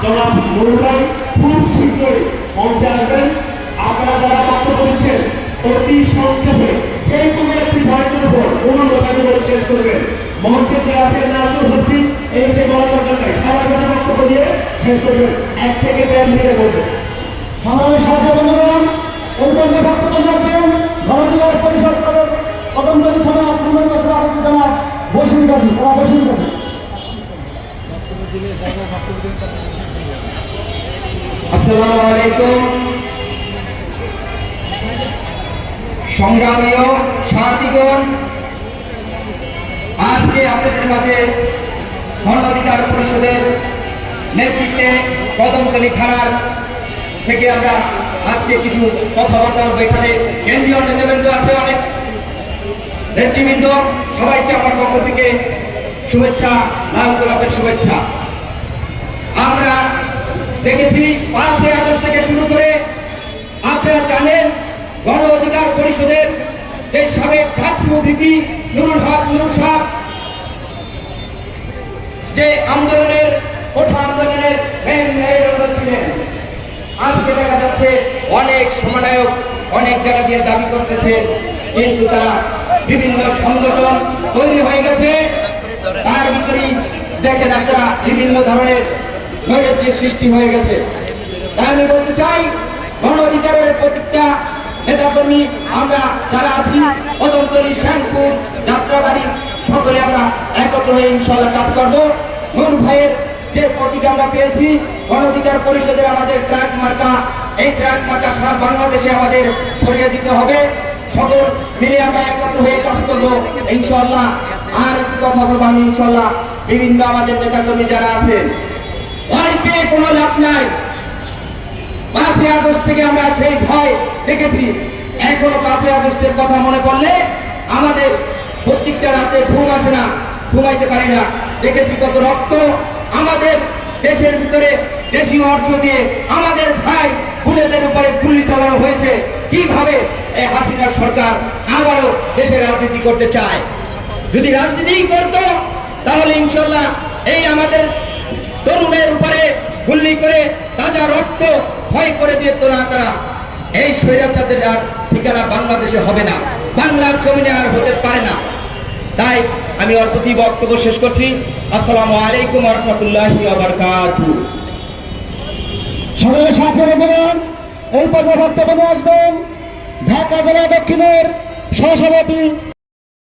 জনাব নুরুল ভাই খুব শীঘ্রই মঞ্চে আসবেন। আপনারা যারা বক্তব্য দিচ্ছেন অতি সংক্ষেপে যে কোনো একটি পয়েন্টের উপর অনুরোধ শেষ করবেন। মঞ্চে যে আছেন না আছে উপস্থিত এই যে বলার দরকার নাই, সবার কথা বক্তব্য দিয়ে শেষ করবেন। 1 থেকে 1.5 মিনিটে বলবেন। সংগ্রামী সাথী বন্ধুগণ, এই পর্যায়ে বক্তব্য রাখবেন গণধিকার পরিষদ কদমতলী থানা সম্মানিত সভাপতি জনাব বশির গাজী। বশির গাজী আসসালামু আলাইকুম। সংগ্রামী সাথীগণ, আজকে আপনাদের মাঝে গণ অধিকার পরিষদের নেতৃত্বে কদমতলী থানার থেকে আমরা আজকে কিছু কথাবার্তা বলবো। এখানে কেন্দ্রীয় নেতৃবৃন্দ আছে, অনেক নেতৃবৃন্দ, সবাইকে আমার পক্ষ থেকে শুভেচ্ছা, লাল গোলাপের শুভেচ্ছা। আমরা দেখেছি 5 আগস্ট থেকে শুরু করে আপনারা জানেন গণ অধিকার পরিষদের যে সাবেক ডাকসু ভিপি নুরুল হক নূর সাহেব যে আন্দোলনের কোঠা আন্দোলনের মেন মেরুদণ্ড ছিলেন, আজকে দেখা যাচ্ছে অনেক সমন্বয়ক অনেক জায়গা দিয়ে দাবি করতেছে, কিন্তু তারা বিভিন্ন সংগঠন তৈরি হয়ে গেছে। তার ভিতরেই দেখেন আপনারা বিভিন্ন ধরনের নৈরাজ্য সৃষ্টি হয়ে গেছে। তাই আমি বলতে চাই গণ অধিকারের প্রত্যেকটা নেতাকর্মী আমরা যারা আছি কদমতলী, শ্যামপুর, যাত্রাবাড়ি সকলে আমরা একত্র হয়ে ইনশাআল্লাহ কাজ করবো। নূর ভাইয়ের যে প্রতীক আমরা পেয়েছি গণ অধিকার পরিষদের আমাদের ট্রাক মার্কা, এই ট্রাক মার্কা সারা বাংলাদেশে আমাদের ছড়িয়ে দিতে হবে। সকল মিলে আমরা একত্র হয়ে কাজ করবো ইনশাআল্লাহ। আর একটু কথা বলবো আমি ইনশাআল্লাহ, বিভিন্ন আমাদের নেতাকর্মী যারা আছেন, ভয় পেয়ে কোনো লাভ নাই। 5 আগস্ট থেকে আমরা সেই ভয় দেখেছি, এখনো 5 আগস্টের কথা মনে পড়লে আমাদের প্রত্যেকটা রাতে ঘুম আসে না, ঘুমাইতে পারি না। দেখেছি কত রক্ত আমাদের দেশের ভিতরে দেশীয় অর্থ দিয়ে আমাদের ভাই বোনেদের উপরে গুলি চালানো হয়েছে। কিভাবে এই হাসিনা সরকার আবারও দেশের রাজনীতি করতে চায়? যদি রাজনীতি করত তাহলে ইনশাল্লাহ এই আমাদের তরুণের উপরে গুলি করে তাজা রক্ত ক্ষয় করে দিয়ে তারা এই স্বৈরাচারদের আর ঠিকানা বাংলাদেশে হবে না, বাংলার জমিনে আর হতে পারে না। তাই আমি ওর প্রতি বক্তব্য শেষ করছি। আসসালামু আলাইকুম ওয়া রাহমাতুল্লাহি ওয়া বারাকাতুহু। সংগ্রামী সাথী বন্ধুগণ, এই পর্যায়ে বক্তব্য নিয়ে আসবেন ঢাকা জেলা দক্ষিণের সহসভাপতি